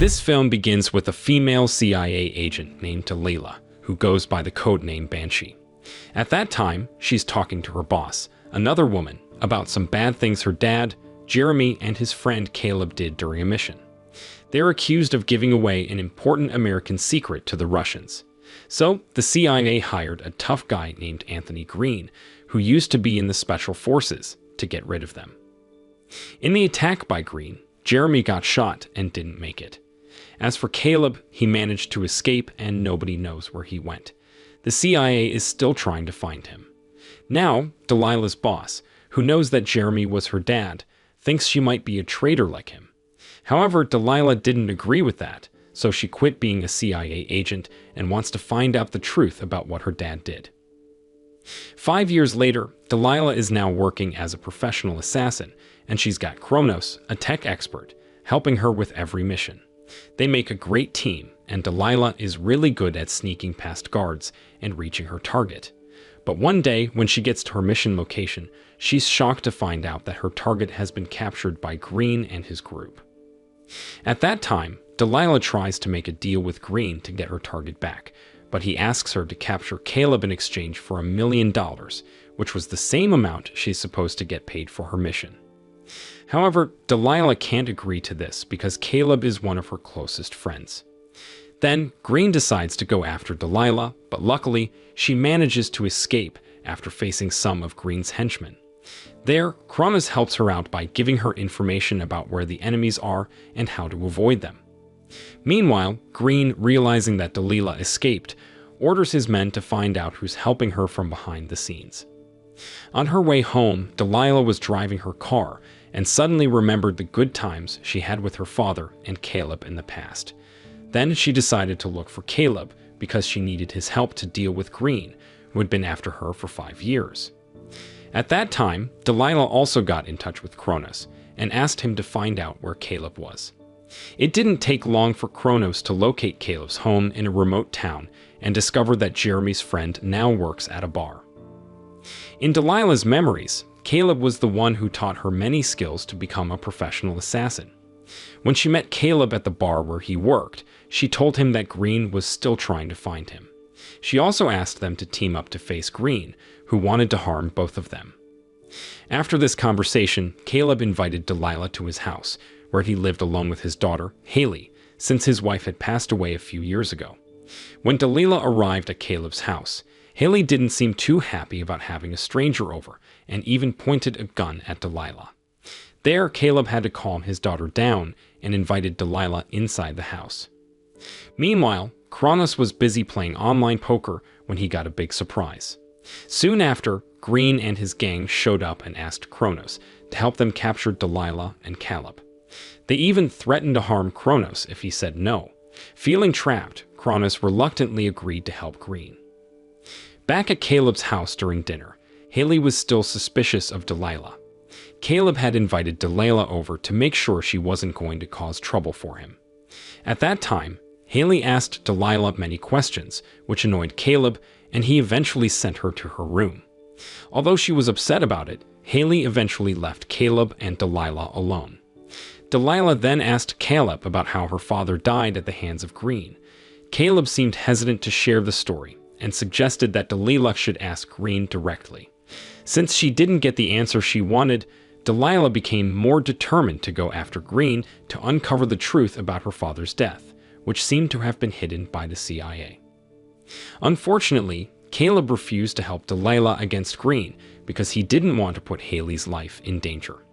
This film begins with a female CIA agent named Delilah, who goes by the codename Banshee. At that time, she's talking to her boss, another woman, about some bad things her dad, Jeremy, and his friend Caleb did during a mission. They're accused of giving away an important American secret to the Russians. So, the CIA hired a tough guy named Anthony Green, who used to be in the Special Forces, to get rid of them. In the attack by Green, Jeremy got shot and didn't make it. As for Caleb, he managed to escape and nobody knows where he went. The CIA is still trying to find him. Now, Delilah's boss, who knows that Jeremy was her dad, thinks she might be a traitor like him. However, Delilah didn't agree with that, so she quit being a CIA agent and wants to find out the truth about what her dad did. 5 years later, Delilah is now working as a professional assassin, and she's got Kronos, a tech expert, helping her with every mission. They make a great team, and Delilah is really good at sneaking past guards and reaching her target. But one day, when she gets to her mission location, she's shocked to find out that her target has been captured by Green and his group. At that time, Delilah tries to make a deal with Green to get her target back, but he asks her to capture Caleb in exchange for $1 million, which was the same amount she's supposed to get paid for her mission. However, Delilah can't agree to this because Caleb is one of her closest friends. Then, Green decides to go after Delilah, but luckily, she manages to escape after facing some of Green's henchmen. There, Kronos helps her out by giving her information about where the enemies are and how to avoid them. Meanwhile, Green, realizing that Delilah escaped, orders his men to find out who's helping her from behind the scenes. On her way home, Delilah was driving her car and suddenly remembered the good times she had with her father and Caleb in the past. Then she decided to look for Caleb because she needed his help to deal with Green, who had been after her for 5 years. At that time, Delilah also got in touch with Kronos and asked him to find out where Caleb was. It didn't take long for Kronos to locate Caleb's home in a remote town and discover that Jeremy's friend now works at a bar. In Delilah's memories, Caleb was the one who taught her many skills to become a professional assassin. When she met Caleb at the bar where he worked, she told him that Green was still trying to find him. She also asked them to team up to face Green, who wanted to harm both of them. After this conversation, Caleb invited Delilah to his house, where he lived alone with his daughter, Haley, since his wife had passed away a few years ago. When Delilah arrived at Caleb's house, Haley didn't seem too happy about having a stranger over, and even pointed a gun at Delilah. There, Caleb had to calm his daughter down and invited Delilah inside the house. Meanwhile, Kronos was busy playing online poker when he got a big surprise. Soon after, Green and his gang showed up and asked Kronos to help them capture Delilah and Caleb. They even threatened to harm Kronos if he said no. Feeling trapped, Kronos reluctantly agreed to help Green. Back at Caleb's house during dinner, Haley was still suspicious of Delilah. Caleb had invited Delilah over to make sure she wasn't going to cause trouble for him. At that time, Haley asked Delilah many questions, which annoyed Caleb, and he eventually sent her to her room. Although she was upset about it, Haley eventually left Caleb and Delilah alone. Delilah then asked Caleb about how her father died at the hands of Green. Caleb seemed hesitant to share the story and suggested that Delilah should ask Green directly. Since she didn't get the answer she wanted, Delilah became more determined to go after Green to uncover the truth about her father's death, which seemed to have been hidden by the CIA. Unfortunately, Caleb refused to help Delilah against Green because he didn't want to put Haley's life in danger.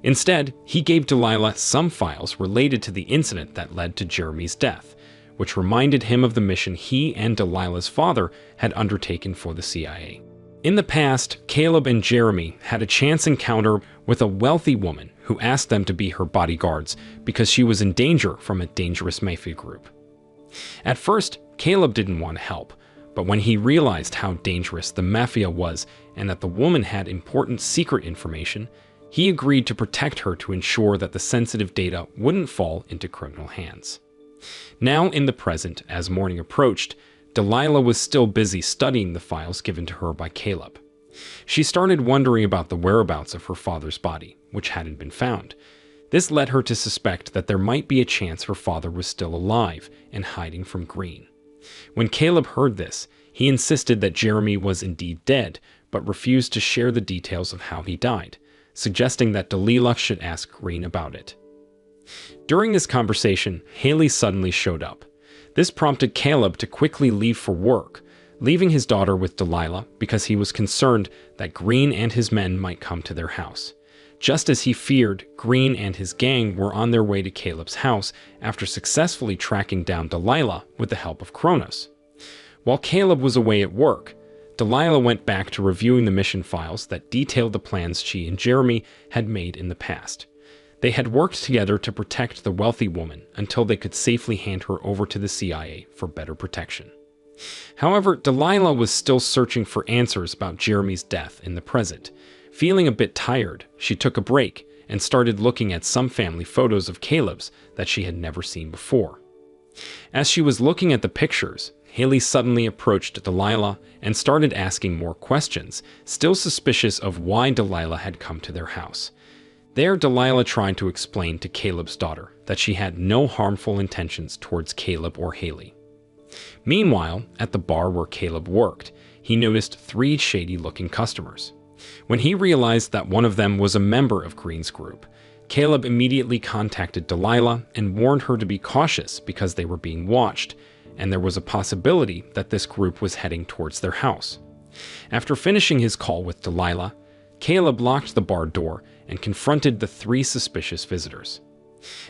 Instead, he gave Delilah some files related to the incident that led to Jeremy's death, which reminded him of the mission he and Delilah's father had undertaken for the CIA. In the past, Caleb and Jeremy had a chance encounter with a wealthy woman who asked them to be her bodyguards because she was in danger from a dangerous mafia group. At first, Caleb didn't want to help, but when he realized how dangerous the mafia was and that the woman had important secret information, he agreed to protect her to ensure that the sensitive data wouldn't fall into criminal hands. Now in the present, as morning approached, Delilah was still busy studying the files given to her by Caleb. She started wondering about the whereabouts of her father's body, which hadn't been found. This led her to suspect that there might be a chance her father was still alive and hiding from Green. When Caleb heard this, he insisted that Jeremy was indeed dead, but refused to share the details of how he died, suggesting that Delilah should ask Green about it. During this conversation, Haley suddenly showed up. This prompted Caleb to quickly leave for work, leaving his daughter with Delilah because he was concerned that Green and his men might come to their house. Just as he feared, Green and his gang were on their way to Caleb's house after successfully tracking down Delilah with the help of Kronos. While Caleb was away at work, Delilah went back to reviewing the mission files that detailed the plans she and Jeremy had made in the past. They had worked together to protect the wealthy woman until they could safely hand her over to the CIA for better protection. However, Delilah was still searching for answers about Jeremy's death in the present. Feeling a bit tired, she took a break and started looking at some family photos of Caleb's that she had never seen before. As she was looking at the pictures, Haley suddenly approached Delilah and started asking more questions, still suspicious of why Delilah had come to their house. There, Delilah tried to explain to Caleb's daughter that she had no harmful intentions towards Caleb or Haley. Meanwhile, at the bar where Caleb worked, he noticed 3 shady-looking customers. When he realized that one of them was a member of Green's group, Caleb immediately contacted Delilah and warned her to be cautious because they were being watched, and there was a possibility that this group was heading towards their house. After finishing his call with Delilah, Caleb locked the bar door and confronted the 3 suspicious visitors.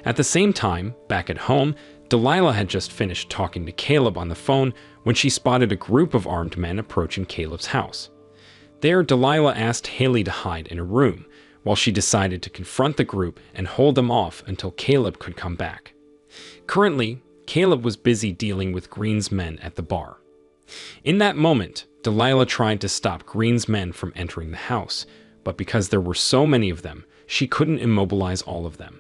At the same time, back at home, Delilah had just finished talking to Caleb on the phone when she spotted a group of armed men approaching Caleb's house. There, Delilah asked Haley to hide in a room, while she decided to confront the group and hold them off until Caleb could come back. Currently, Caleb was busy dealing with Green's men at the bar. In that moment, Delilah tried to stop Green's men from entering the house, but because there were so many of them, she couldn't immobilize all of them.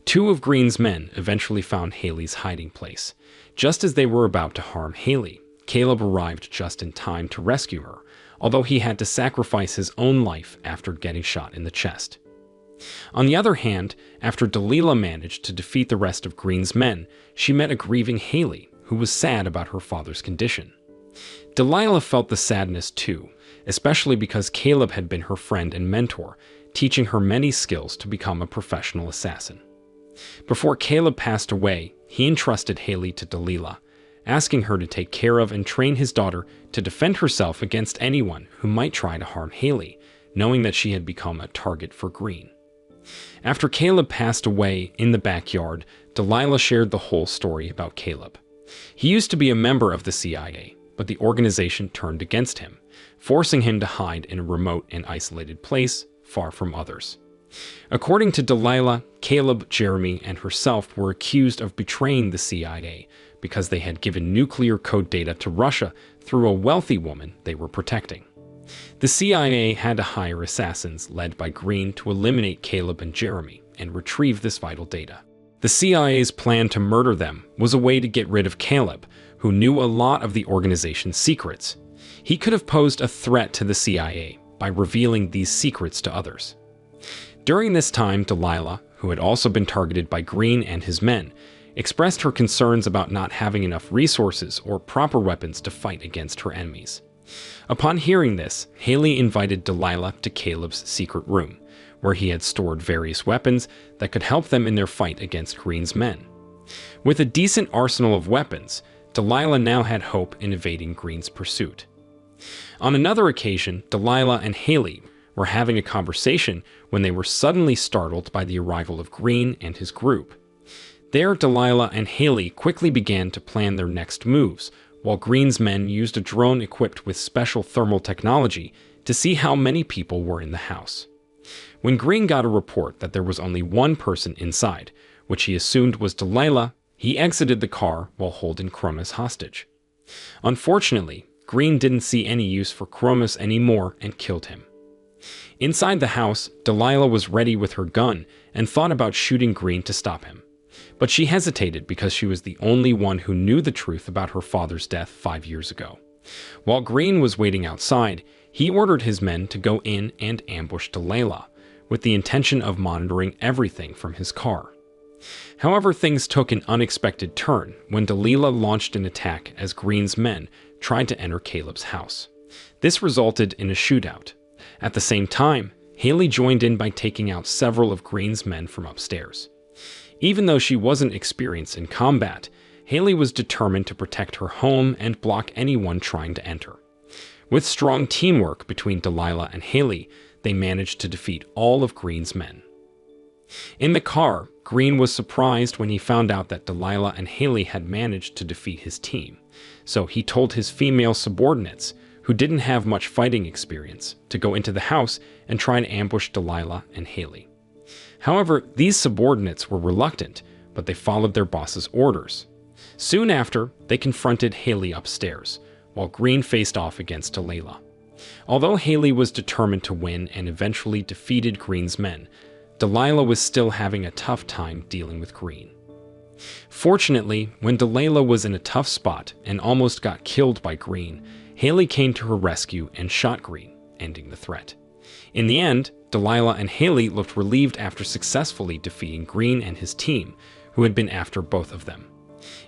2 of Green's men eventually found Haley's hiding place. Just as they were about to harm Haley, Caleb arrived just in time to rescue her, although he had to sacrifice his own life after getting shot in the chest. On the other hand, after Delilah managed to defeat the rest of Green's men, she met a grieving Haley, who was sad about her father's condition. Delilah felt the sadness too, especially because Caleb had been her friend and mentor, teaching her many skills to become a professional assassin. Before Caleb passed away, he entrusted Haley to Delilah, asking her to take care of and train his daughter to defend herself against anyone who might try to harm Haley, knowing that she had become a target for Green. After Caleb passed away in the backyard, Delilah shared the whole story about Caleb. He used to be a member of the CIA, but the organization turned against him, forcing him to hide in a remote and isolated place, far from others. According to Delilah, Caleb, Jeremy, and herself were accused of betraying the CIA because they had given nuclear code data to Russia through a wealthy woman they were protecting. The CIA had to hire assassins led by Green to eliminate Caleb and Jeremy and retrieve this vital data. The CIA's plan to murder them was a way to get rid of Caleb, who knew a lot of the organization's secrets. He could have posed a threat to the CIA by revealing these secrets to others. During this time, Delilah, who had also been targeted by Green and his men, expressed her concerns about not having enough resources or proper weapons to fight against her enemies. Upon hearing this, Haley invited Delilah to Caleb's secret room, where he had stored various weapons that could help them in their fight against Green's men. With a decent arsenal of weapons, Delilah now had hope in evading Green's pursuit. On another occasion, Delilah and Haley were having a conversation when they were suddenly startled by the arrival of Green and his group. There, Delilah and Haley quickly began to plan their next moves, while Green's men used a drone equipped with special thermal technology to see how many people were in the house. When Green got a report that there was only one person inside, which he assumed was Delilah, he exited the car while holding Kronos hostage. Unfortunately, Green didn't see any use for Kronos anymore and killed him. Inside the house, Delilah was ready with her gun and thought about shooting Green to stop him. But she hesitated because she was the only one who knew the truth about her father's death 5 years ago. While Green was waiting outside, he ordered his men to go in and ambush Delilah, with the intention of monitoring everything from his car. However, things took an unexpected turn when Delilah launched an attack as Green's men tried to enter Caleb's house. This resulted in a shootout. At the same time, Haley joined in by taking out several of Green's men from upstairs. Even though she wasn't experienced in combat, Haley was determined to protect her home and block anyone trying to enter. With strong teamwork between Delilah and Haley, they managed to defeat all of Green's men. In the car, Green was surprised when he found out that Delilah and Haley had managed to defeat his team, so he told his female subordinates, who didn't have much fighting experience, to go into the house and try and ambush Delilah and Haley. However, these subordinates were reluctant, but they followed their boss's orders. Soon after, they confronted Haley upstairs, while Green faced off against Delilah. Although Haley was determined to win and eventually defeated Green's men, Delilah was still having a tough time dealing with Green. Fortunately, when Delilah was in a tough spot and almost got killed by Green, Haley came to her rescue and shot Green, ending the threat. In the end, Delilah and Haley looked relieved after successfully defeating Green and his team, who had been after both of them.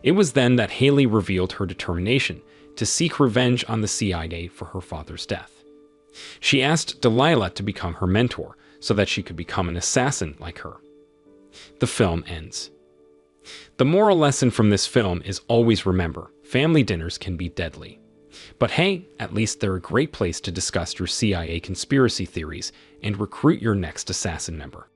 It was then that Haley revealed her determination to seek revenge on the CIA for her father's death. She asked Delilah to become her mentor so that she could become an assassin like her. The film ends. The moral lesson from this film is always remember, family dinners can be deadly. But hey, at least they're a great place to discuss your CIA conspiracy theories and recruit your next assassin member.